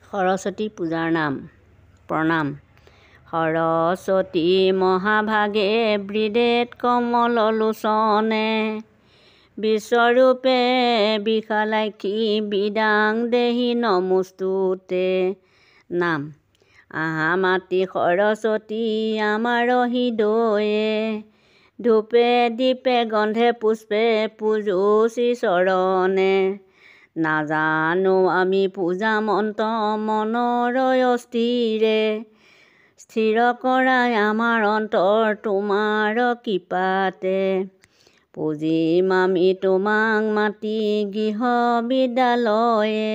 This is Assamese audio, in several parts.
সৰস্বতী পূজাৰ নাম। প্ৰণাম। সৰস্বতী মহাভাগে বৃদেত কমললোচনে বিশ্বৰূপে বিশালাক্ষী বিদাং দেহি নমস্তুতে। নাম। আহা মাতৃ সৰস্বতী আমাৰ হৃদয়ে ধূপে দীপে গন্ধে পুষ্পে পূজো শ্ৰী চৰণে। নাজানো আমি পূজা মন্ত্ৰ মনৰ অস্থিৰে স্থিৰ কৰাই আমাৰ অন্তৰ তোমাৰ কৃপাতে। পূজিম আমি তোমাক মাতি গৃহ বিদ্যালয়ে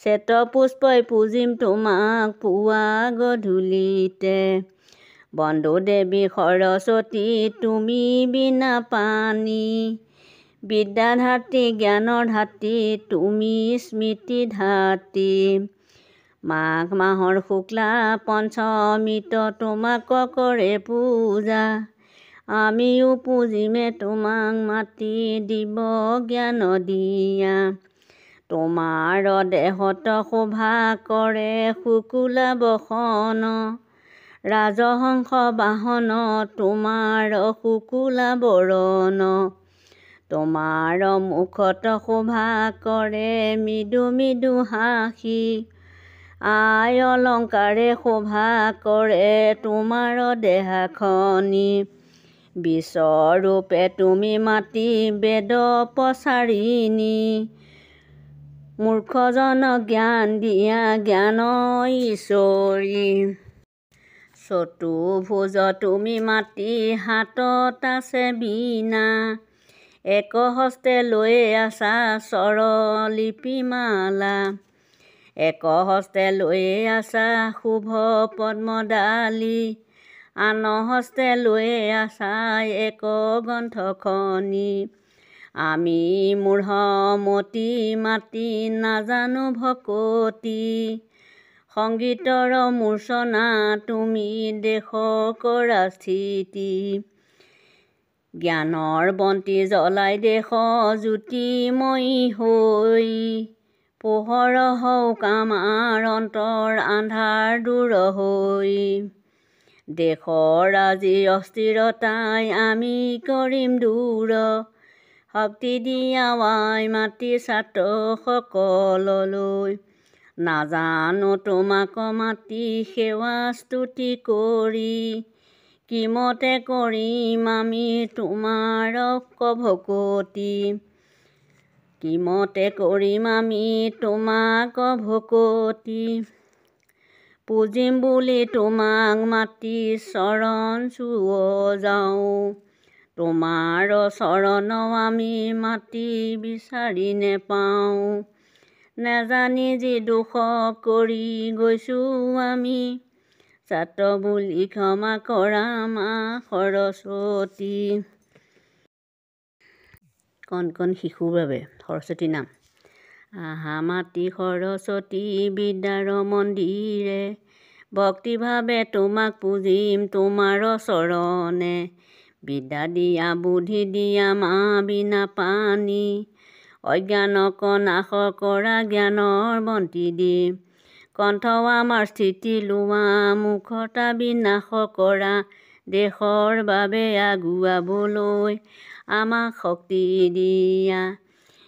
শ্বেত পুষ্পই পূজিম তোমাক পুৱা গধূলিতে। বন্দো দেৱী সৰস্বতী তুমি বিনা পানী বিদ্যাধাত্ৰী জ্ঞানৰ ধাত্ৰী তুমি স্মৃতি ধাত্ৰী। মাঘ মাহৰ শুক্লা পঞ্চমীত তোমাক কৰে পূজা আমিও পূজিমে তোমাক মাতি দিব জ্ঞান দিয়া। তোমাৰ দেহত শোভা কৰে শুকুলা বসন ৰাজহংস বাহন তোমাৰ শুকুলা বৰণ। তোমাৰ মুখত শোভা কৰে মৃদু মৃদু হাসি আই অলংকাৰে শোভা কৰে তোমাৰ দেহাখনি। বিশ্বৰূপে তুমি মাতি বেদ প্ৰচাৰিণী মূৰ্খজনক জ্ঞান দিয়া জ্ঞান ঈশ্বৰী। চতুৰ্ভুজ তুমি মাতি হাতত আছে বীণা এক হস্তে লৈ আছা স্বৰলিপি মালা। এক হস্তে লৈ আছা শুভ পদ্মডালি আন হস্তে লৈ আছা এক গ্ৰন্থখনি। আমি মূঢ়মতি মাতি নাজানো ভকতি সংগীতৰ মূৰ্ছনা তুমি দেশ কৰা স্থিতি। জ্ঞানৰ বন্তি জ্বলাই দেশ জ্যোতিময়ী হৈ পোহৰ হওক আমাৰ অন্তৰ আন্ধাৰ দূৰ হৈ। দেশৰ আজি অস্থিৰতাই আমি কৰিম দূৰ শক্তি দিয়া আই মাতৃ ছাত্ৰ সকললৈ। নাজানো তোমাক মাতি সেৱা স্তুতি কৰি কিমতে কৰিম আমি তোমাৰ ভকতি। কিমতে কৰিম আমি তোমাক ভকতি। পূজিম বুলি তোমাক মাতি চৰণ চুৱ যাওঁ তোমাৰ চৰণ আমি মাতি বিচাৰি নেপাওঁ। নেজানি যি দোষ কৰি গৈছোঁ আমি ছাত্ৰ বুলি ক্ষমা কৰা মা সৰস্বতী। কণ কণ শিশুৰ বাবে সৰস্বতী নাম। আহা মাতৃ সৰস্বতী বিদ্যাৰ মন্দিৰে ভক্তিভাৱে তোমাক পূজিম তোমাৰ চৰণে। বিদ্যা দিয়া বুদ্ধি দিয়া মা বিনা পানী অজ্ঞানক নাশ কৰা জ্ঞানৰ বন্তি দি। কণ্ঠ আমাৰ স্থিতি লোৱা মূৰ্খতা বিনাশ কৰা দেশৰ বাবে আগুৱাবলৈ আমাক শক্তি দিয়া।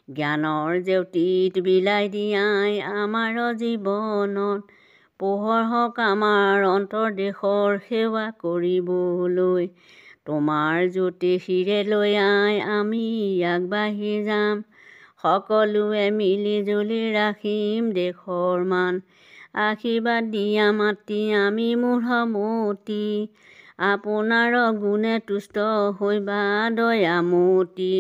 জ্ঞানৰ জেউতিত বিলাই দিয়াই আমাৰ জীৱনত পোহৰ হওক আমাৰ অন্তৰ দেশৰ সেৱা কৰিবলৈ। তোমাৰ জ্যোতি শিৰে লৈ আই আমি আগবাঢ়ি যাম সকলোৱে মিলি জুলি ৰাখিম দেশৰ মান। আশীৰ্বাদ দিয়া মাতি আমি মূঢ়মতি আপোনাৰ গুণে তুষ্ট হৈবা দয়ামতী।